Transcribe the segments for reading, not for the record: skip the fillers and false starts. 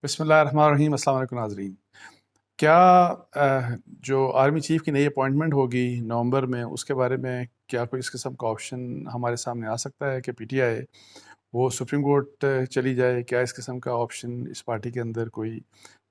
بسم اللہ الرحمن الرحیم۔ السلام علیکم ناظرین۔ کیا جو آرمی چیف کی نئی اپوائنٹمنٹ ہوگی نومبر میں، اس کے بارے میں کیا کوئی اس قسم کا آپشن ہمارے سامنے آ سکتا ہے کہ پی ٹی آئی وہ سپریم کورٹ چلی جائے؟ کیا اس قسم کا آپشن اس پارٹی کے اندر کوئی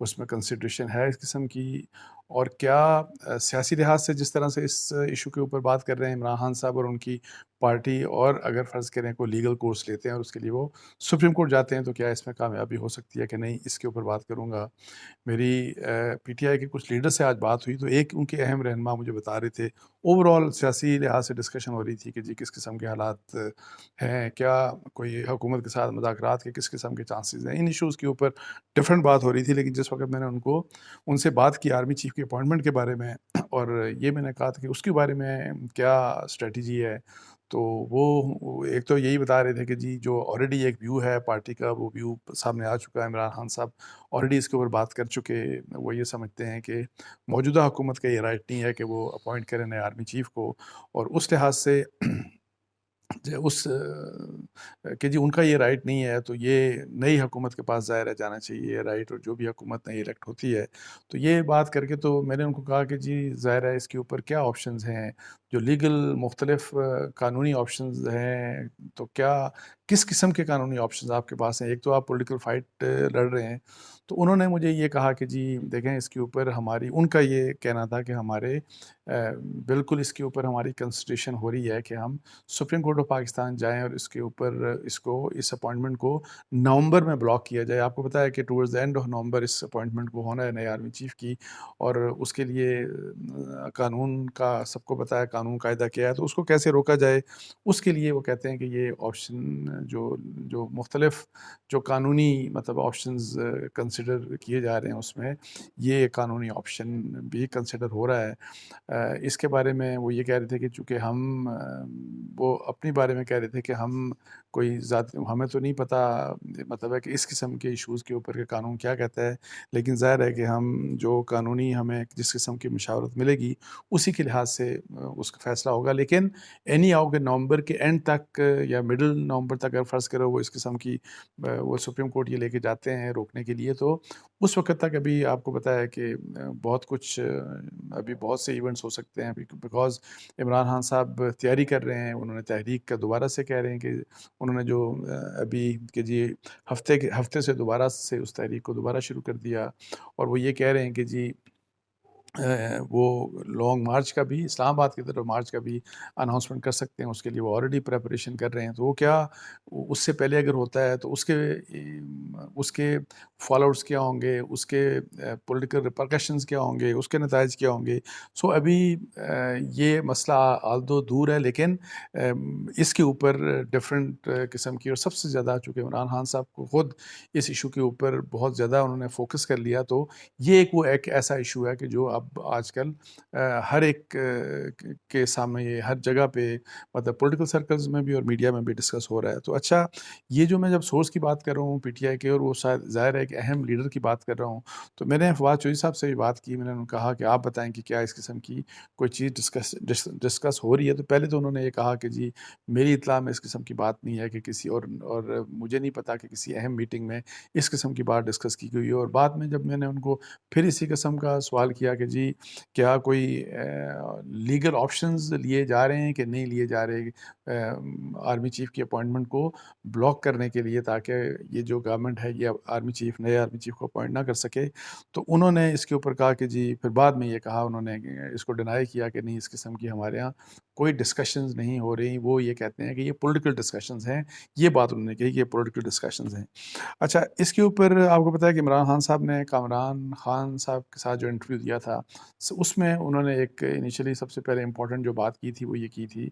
اس میں کنسیڈریشن ہے اس قسم کی؟ اور کیا سیاسی لحاظ سے جس طرح سے اس ایشو کے اوپر بات کر رہے ہیں عمران خان صاحب اور ان کی پارٹی، اور اگر فرض کریں کوئی لیگل کورس لیتے ہیں اور اس کے لیے وہ سپریم کورٹ جاتے ہیں، تو کیا اس میں کامیابی ہو سکتی ہے کہ نہیں؟ اس کے اوپر بات کروں گا۔ میری پی ٹی آئی کے کچھ لیڈر سے آج بات ہوئی تو ایک ان کے اہم رہنما مجھے بتا رہے تھے، اوور آل سیاسی لحاظ سے ڈسکشن ہو رہی تھی کہ جی کس قسم کے حالات ہیں، کیا کوئی حکومت کے ساتھ مذاکرات کے کس قسم کے چانسز ہیں، ان ایشوز کے اوپر ڈفرینٹ بات ہو رہی تھی۔ لیکن جس وقت میں نے ان سے بات کی آرمی چیف کی اپوائنٹمنٹ کے بارے میں، اور یہ میں نے کہا تھا کہ اس کے بارے میں کیا اسٹریٹجی ہے، تو وہ ایک تو یہی بتا رہے تھے کہ جی جو آلریڈی ایک ویو ہے پارٹی کا، وہ ویو سامنے آ چکا ہے، عمران خان صاحب آلریڈی اس کے اوپر بات کر چکے۔ وہ یہ سمجھتے ہیں کہ موجودہ حکومت کا یہ رائٹ نہیں ہے کہ وہ اپوائنٹ کریں نئے آرمی چیف کو، اور اس لحاظ سے اس کہ جی ان کا یہ رائٹ نہیں ہے، تو یہ نئی حکومت کے پاس ظاہر ہے جانا چاہیے یہ رائٹ، اور جو بھی حکومت نئی الیکٹ ہوتی ہے تو یہ بات کر کے تو میں نے ان کو کہا کہ جی ظاہر ہے اس کے اوپر کیا آپشنز ہیں، جو لیگل مختلف قانونی آپشنز ہیں، تو کیا کس قسم کے قانونی آپشنز آپ کے پاس ہیں؟ ایک تو آپ پولیٹیکل فائٹ لڑ رہے ہیں، تو انہوں نے مجھے یہ کہا کہ جی دیکھیں اس کے اوپر ان کا یہ کہنا تھا کہ ہمارے بالکل اس کے اوپر ہماری کنسیڈریشن ہو رہی ہے کہ ہم سپریم کورٹ آف پاکستان جائیں اور اس کے اوپر اس اپوائنٹمنٹ کو نومبر میں بلاک کیا جائے۔ آپ کو پتہ ہے کہ towards the end of November اس اپوائنٹمنٹ کو ہونا ہے نئے آرمی چیف کی، اور اس کے لیے قانون کا سب کو پتہ ہے قانون قاعدہ کیا ہے، تو اس کو کیسے روکا جائے اس کے لیے وہ کہتے ہیں کہ یہ آپشن جو مختلف جو قانونی مطلب آپشنز کنسیڈر کیے جا رہے ہیں، اس میں یہ قانونی آپشن بھی کنسیڈر ہو رہا ہے۔ اس کے بارے میں وہ یہ کہہ رہے تھے کہ چونکہ وہ اپنی بارے میں کہہ رہے تھے کہ ہمیں تو نہیں پتہ، مطلب ہے کہ اس قسم کے ایشوز کے اوپر کہ قانون کیا کہتا ہے، لیکن ظاہر ہے کہ ہم جو قانونی ہمیں جس قسم کی مشاورت ملے گی اسی کے لحاظ سے اس کا فیصلہ ہوگا۔ لیکن اینی آؤ کہ نومبر کے اینڈ تک یا مڈل نومبر تک اگر فرض کرو وہ اس قسم کی وہ سپریم کورٹ یہ لے کے جاتے ہیں روکنے کے لیے، تو اس وقت تک ابھی آپ کو پتہ ہے کہ بہت کچھ ابھی بہت سے ایونٹس ہو سکتے ہیں، بیکاز عمران خان صاحب تیاری کر رہے ہیں، انہوں نے تحریک کا دوبارہ سے کہہ رہے ہیں کہ انہوں نے جو ابھی کہ جی ہفتے سے دوبارہ سے اس تحریک کو دوبارہ شروع کر دیا، اور وہ یہ کہہ رہے ہیں کہ جی وہ لانگ مارچ کا بھی، اسلام آباد کی طرف مارچ کا بھی اناؤنسمنٹ کر سکتے ہیں، اس کے لیے وہ آلریڈی پریپریشن کر رہے ہیں۔ تو وہ کیا اس سے پہلے اگر ہوتا ہے تو اس کے فال آؤٹس کیا ہوں گے، اس کے پولیٹیکل ریپرکشنز کیا ہوں گے، اس کے نتائج کیا ہوں گے؟ سو ابھی یہ مسئلہ آلدو دور ہے، لیکن اس کے اوپر ڈفرینٹ قسم کی، اور سب سے زیادہ چونکہ عمران خان صاحب کو خود اس ایشو کے اوپر بہت زیادہ انہوں نے فوکس کر لیا، تو یہ ایک ایسا ایشو ہے کہ جو اب آج کل ہر ایک کے سامنے، یہ ہر جگہ پہ مطلب پولیٹیکل سرکلز میں بھی اور میڈیا میں بھی ڈسکس ہو رہا ہے۔ تو اچھا، یہ جو میں جب سورس کی بات کر رہا ہوں پی ٹی آئی کے، اور وہ شاید ظاہر ہے کہ اہم لیڈر کی بات کر رہا ہوں، تو میں نے فواد چوہدری صاحب سے بھی بات کی، میں نے انہوں نے کہا کہ آپ بتائیں کہ کیا اس قسم کی کوئی چیز ڈسکس ہو رہی ہے؟ تو پہلے تو انہوں نے یہ کہا کہ جی میری اطلاع میں اس قسم کی بات نہیں ہے کہ کسی اور مجھے نہیں پتا کہ کسی اہم میٹنگ میں اس قسم کی بات ڈسکس کی گئی ہے۔ اور بعد میں جب میں نے ان کو پھر اسی قسم کا سوال کیا کہ جی کیا کوئی لیگل آپشنز لیے جا رہے ہیں کہ نہیں لیے جا رہے آرمی چیف کی اپوائنٹمنٹ کو بلاک کرنے کے لیے، تاکہ یہ جو گورنمنٹ ہے یہ نئے آرمی چیف کو اپوائنٹ نہ کر سکے، تو انہوں نے اس کے اوپر کہا کہ جی پھر بعد میں یہ کہا، انہوں نے اس کو ڈینائی کیا کہ نہیں اس قسم کی ہمارے ہاں کوئی ڈسکشنز نہیں ہو رہی، وہ یہ کہتے ہیں کہ یہ پولیٹیکل ڈسکشنز ہیں، یہ بات انہوں نے کہی کہ یہ پولیٹیکل ڈسکشنز ہیں۔ اچھا، اس کے اوپر آپ کو پتہ ہے کہ عمران خان صاحب نے کامران خان صاحب کے ساتھ جو انٹرویو دیا تھا، اس میں انہوں نے ایک انیشلی سب سے پہلے امپورٹنٹ جو بات کی تھی وہ یہ کی تھی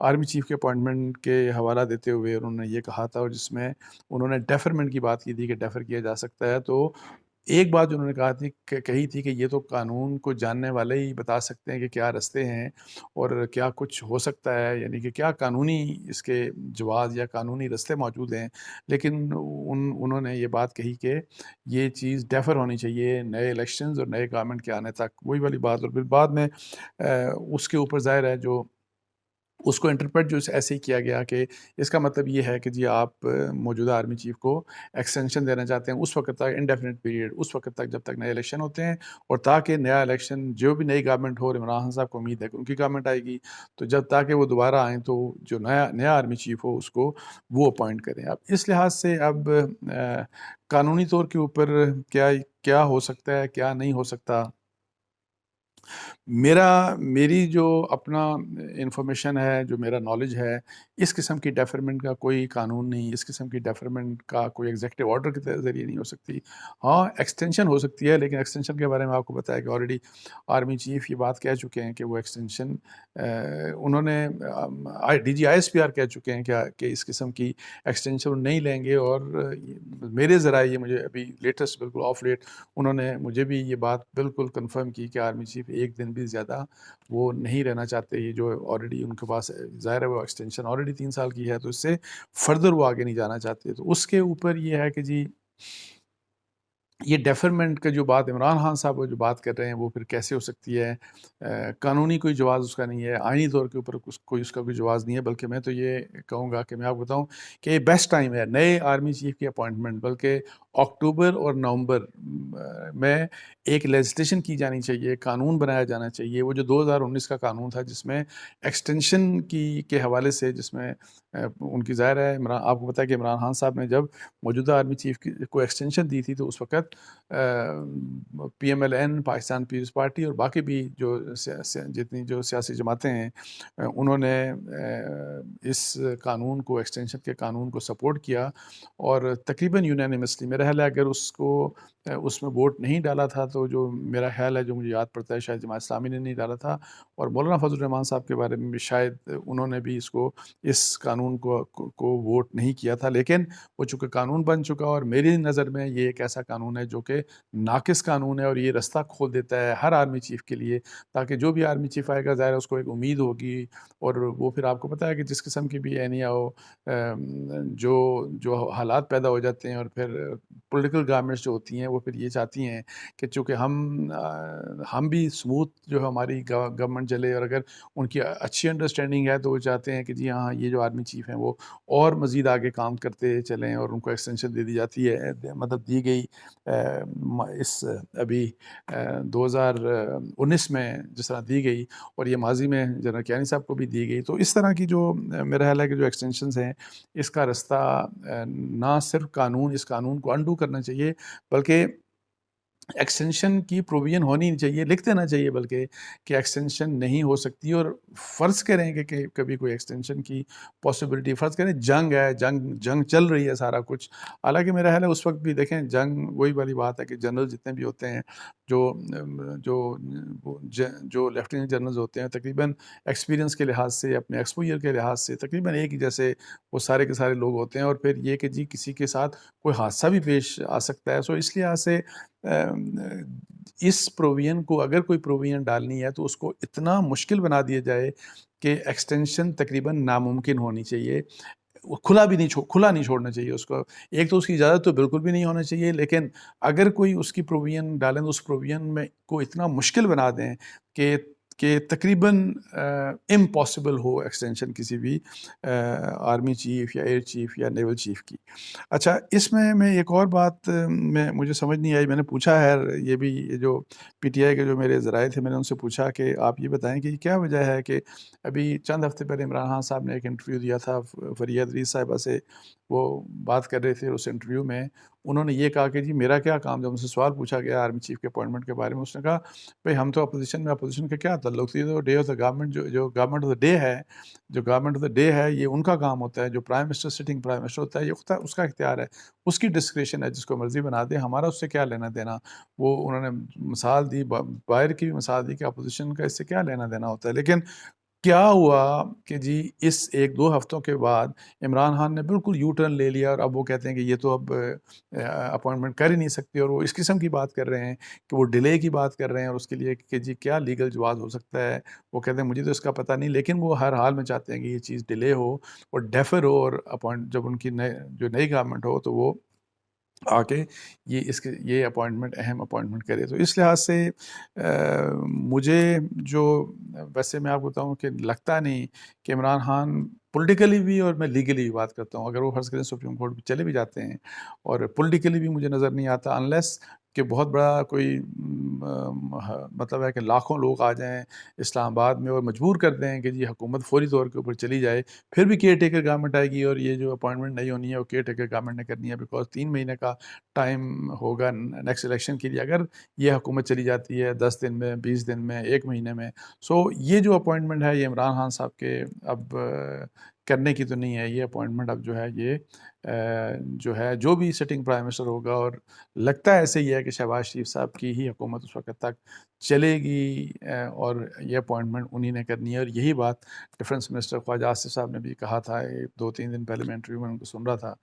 آرمی چیف کے اپوائنٹمنٹ کے حوالہ دیتے ہوئے، انہوں نے یہ کہا تھا، اور جس میں انہوں نے ڈیفرمنٹ کی بات کی تھی کہ ڈیفر کیا جا سکتا ہے۔ تو ایک بات جو انہوں نے کہی تھی کہ یہ تو قانون کو جاننے والے ہی بتا سکتے ہیں کہ کیا رستے ہیں اور کیا کچھ ہو سکتا ہے، یعنی کہ کیا قانونی اس کے جواز یا قانونی رستے موجود ہیں، لیکن انہوں نے یہ بات کہی کہ یہ چیز ڈیفر ہونی چاہیے نئے الیکشنز اور نئے گورنمنٹ کے آنے تک، وہی والی بات۔ اور پھر بعد میں اس کے اوپر ظاہر ہے جو اس کو انٹرپریٹ جو ایسے ہی کیا گیا کہ اس کا مطلب یہ ہے کہ جی آپ موجودہ آرمی چیف کو ایکسٹینشن دینا چاہتے ہیں اس وقت تک، انڈیفینٹ پیریڈ، اس وقت تک جب تک نئے الیکشن ہوتے ہیں، اور تاکہ نیا الیکشن جو بھی نئی گورنمنٹ ہو، عمران خان صاحب کو امید ہے کہ ان کی گورنمنٹ آئے گی، تو جب تاکہ وہ دوبارہ آئیں تو جو نیا آرمی چیف ہو اس کو وہ اپوائنٹ کریں۔ اب اس لحاظ سے اب قانونی طور کے اوپر کیا ہو سکتا ہے، کیا نہیں ہو سکتا، میری جو اپنا انفارمیشن ہے، جو میرا نالج ہے، اس قسم کی ڈیفرمنٹ کا کوئی قانون نہیں، اس قسم کی ڈیفرمنٹ کا کوئی ایگزیکٹو آرڈر کے ذریعے نہیں ہو سکتی۔ ہاں ایکسٹینشن ہو سکتی ہے، لیکن ایکسٹینشن کے بارے میں آپ کو بتایا کہ آلریڈی آرمی چیف یہ بات کہہ چکے ہیں کہ وہ ایکسٹینشن انہوں نے D G I S P R کہہ چکے ہیں کہ اس قسم کی ایکسٹینشن نہیں لیں گے، اور میرے ذرائع یہ مجھے ابھی لیٹسٹ بالکل آف لیٹ انہوں نے مجھے بھی یہ بات بالکل کنفرم کی کہ آرمی چیف ایک دن بھی زیادہ وہ نہیں رہنا چاہتے۔ یہ جو آلریڈی ان کے پاس ظاہر ہے وہ ایکسٹینشن آلریڈی 3 سال کی ہے، تو اس سے فردر وہ آگے نہیں جانا چاہتے۔ تو اس کے اوپر یہ ہے کہ جی یہ ڈیفرمنٹ کا جو بات عمران خان صاحب جو بات کر رہے ہیں وہ پھر کیسے ہو سکتی ہے؟ قانونی کوئی جواز اس کا نہیں ہے، آئینی طور کے اوپر کوئی اس کا کوئی جواز نہیں ہے، بلکہ میں تو یہ کہوں گا کہ میں آپ کو بتاؤں کہ یہ بیسٹ ٹائم ہے نئے آرمی چیف کی اپوائنٹمنٹ، بلکہ اکتوبر اور نومبر میں ایک لیجسلیشن کی جانی چاہیے، قانون بنایا جانا چاہیے۔ وہ جو 2019 کا قانون تھا جس میں ایکسٹینشن کے حوالے سے، جس میں ان کی ظاہر ہے آپ کو پتہ ہے کہ عمران خان صاحب نے جب موجودہ آرمی چیف کو ایکسٹینشن دی تھی تو اس وقت P M L N, Pakistan Peoples Party اور باقی بھی جتنی جو سیاسی جماعتیں ہیں انہوں نے اس قانون کو، ایکسٹینشن کے قانون کو سپورٹ کیا، اور تقریباً یونینیمسلی میرا خیال ہے اگر اس میں ووٹ نہیں ڈالا تھا تو جو میرا خیال ہے، جو مجھے یاد پڑتا ہے، شاید جماعت اسلامی نے نہیں ڈالا تھا، اور مولانا فضل الرحمان صاحب کے بارے میں بھی شاید انہوں نے بھی اس قانون کو ووٹ نہیں کیا تھا، لیکن وہ چونکہ قانون بن چکا، اور میری نظر میں یہ ایک ایسا قانون ہے جو کہ ناقص قانون ہے، اور یہ رستہ کھول دیتا ہے ہر آرمی چیف کے لیے، تاکہ جو بھی آرمی چیف آئے گا ظاہر ہے اس کو ایک امید ہوگی، اور وہ پھر آپ کو پتہ ہے کہ جس قسم کی بھی اینیا ہو، جو حالات پیدا ہو جاتے ہیں، اور پھر پولیٹیکل گورنمنٹس جو ہوتی ہیں وہ پھر یہ چاہتی ہیں کہ چونکہ ہم بھی سموتھ جو ہماری گورنمنٹ چلے، اور اگر ان کی اچھی انڈرسٹینڈنگ ہے تو وہ چاہتے ہیں کہ جی ہاں یہ جو آرمی چیف ہیں وہ اور مزید آگے کام کرتے چلیں، اور ان کو ایکسٹینشن دے دی جاتی ہے، مطلب دی گئی اس ابھی 2019 میں جس طرح دی گئی، اور یہ ماضی میں جنرل کیانی صاحب کو بھی دی گئی۔ تو اس طرح کی جو میرا خیال ہے کہ جو ایکسٹینشنز ہیں، اس کا رستہ نہ صرف اس قانون کو انڈو کرنا چاہیے، بلکہ ایکسٹینشن کی پروویژن ہونی نہیں چاہیے، لکھ دینا چاہیے بلکہ کہ ایکسٹینشن نہیں ہو سکتی، اور فرض کریں کہ کبھی کوئی ایکسٹینشن کی پاسبلٹی، فرض کریں جنگ ہے، جنگ چل رہی ہے سارا کچھ، حالانکہ میرا خیال ہے اس وقت بھی دیکھیں جنگ وہی والی بات ہے کہ جنرل جتنے بھی ہوتے ہیں، جو لیفٹیننٹ جنرلز ہوتے ہیں، تقریباً ایکسپیرینس کے لحاظ سے، اپنے ایکسپوئر کے لحاظ سے تقریباً ایک ہی جیسے وہ سارے کے سارے لوگ ہوتے ہیں، اور پھر یہ کہ جی کسی کے ساتھ کوئی حادثہ بھی پیش آ سکتا ہے۔ سو اس لحاظ سے اس پروویژن کو، اگر کوئی پروویژن ڈالنی ہے تو اس کو اتنا مشکل بنا دیا جائے کہ ایکسٹینشن تقریباً ناممکن ہونی چاہیے، کھلا نہیں چھوڑنا چاہیے اس کو۔ ایک تو اس کی اجازت تو بالکل بھی نہیں ہونا چاہیے، لیکن اگر کوئی اس کی پروویژن ڈالیں تو اس پروویژن میں کو اتنا مشکل بنا دیں کہ تقریباً امپاسبل ہو ایکسٹینشن کسی بھی آرمی چیف یا ایئر چیف یا نیول چیف کی۔ اچھا، اس میں ایک اور بات مجھے سمجھ نہیں آئی، میں نے پوچھا ہے، یہ جو پی ٹی آئی کے جو میرے ذرائع تھے، میں نے ان سے پوچھا کہ آپ یہ بتائیں کہ کیا وجہ ہے کہ ابھی چند ہفتے پہلے عمران خان صاحب نے ایک انٹرویو دیا تھا فریہ ادریس صاحبہ سے، وہ بات کر رہے تھے، اس انٹرویو میں انہوں نے یہ کہا کہ جی میرا کیا کام، جب ان سے سوال پوچھا گیا آرمی چیف کے اپوائنٹمنٹ کے بارے میں، اس نے کہا بھائی ہم تو اپوزیشن کا کیا تعلق تھی، تو ڈے آف دا گورنمنٹ جو گورنمنٹ آف دا ڈے ہے، جو گورنمنٹ آف دا ڈے ہے یہ ان کا کام ہوتا ہے، جو prime minister sitting prime minister ہوتا ہے یہ اس کا اختیار ہے، اس کی ڈسکریشن ہے، جس کو مرضی بنا دے، ہمارا اس سے کیا لینا دینا۔ وہ انہوں نے مثال دی، باہر کی بھی مثال دی کہ اپوزیشن کا اس سے کیا لینا دینا ہوتا ہے۔ لیکن کیا ہوا کہ جی اس 1-2 ہفتوں کے بعد عمران خان نے بالکل یو ٹرن لے لیا، اور اب وہ کہتے ہیں کہ یہ تو اب اپوائنٹمنٹ کر ہی نہیں سکتے، اور وہ اس قسم کی بات کر رہے ہیں کہ وہ ڈیلے کی بات کر رہے ہیں، اور اس کے لیے کہ جی کیا لیگل جواز ہو سکتا ہے، وہ کہتے ہیں مجھے تو اس کا پتہ نہیں، لیکن وہ ہر حال میں چاہتے ہیں کہ یہ چیز ڈیلے ہو اور ڈیفر ہو، اور جب ان کی جو نئی گورنمنٹ ہو تو وہ آ کے یہ اپوائنٹمنٹ اہم اپوائنٹمنٹ کرے. تو اس لحاظ سے مجھے جو ویسے میں آپ کو بتاؤں کہ لگتا نہیں کہ عمران خان پولیٹیکلی بھی اور میں لیگلی بھی بات کرتا ہوں، اگر وہ فرض کریں سپریم کورٹ بھی چلے بھی جاتے ہیں اور پولیٹیکلی بھی مجھے نظر نہیں آتا انلیس کہ بہت بڑا کوئی مطلب ہے کہ لاکھوں لوگ آ جائیں اسلام آباد میں اور مجبور کر دیں کہ جی حکومت فوری طور کے اوپر چلی جائے، پھر بھی کیئر ٹیکر گورنمنٹ آئے گی اور یہ جو اپوائنٹمنٹ نہیں ہونی ہے وہ کیئر ٹیکر گورنمنٹ نے کرنی ہے، بیکاز 3 مہینے کا ٹائم ہوگا نیکسٹ الیکشن کے لیے. اگر یہ حکومت چلی جاتی ہے 10 دن میں، 20 دن میں، 1 مہینے میں، سو یہ جو اپوائنٹمنٹ ہے یہ عمران خان صاحب کے اب کرنے کی تو نہیں ہے. یہ اپوائنٹمنٹ اب جو ہے یہ جو ہے جو بھی سٹنگ پرائم منسٹر ہوگا، اور لگتا ہے ایسے ہی ہے کہ شہباز شریف صاحب کی ہی حکومت اس وقت تک چلے گی، اور یہ اپوائنٹمنٹ انہی نے کرنی ہے. اور یہی بات ڈیفنس منسٹر خواجہ آصف صاحب نے بھی کہا تھا 2-3 دن پہلے، میں انٹرویو میں ان کو سن رہا تھا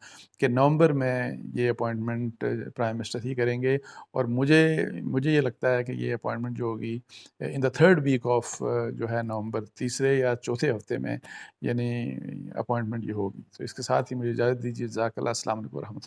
کہ نومبر میں یہ اپوائنٹمنٹ پرائم منسٹر ہی کریں گے. اور مجھے یہ لگتا ہے کہ یہ اپوائنٹمنٹ جو ہوگی ان دا 3rd week آف جو ہے نومبر، تیسرے یا چوتھے ہفتے میں یعنی اپوائنٹمنٹ یہ ہوگی. تو اس کے ساتھ ہی مجھے اجازت دیجیے. جزاک اللہ. السلام علیکم ورحمۃ اللہ.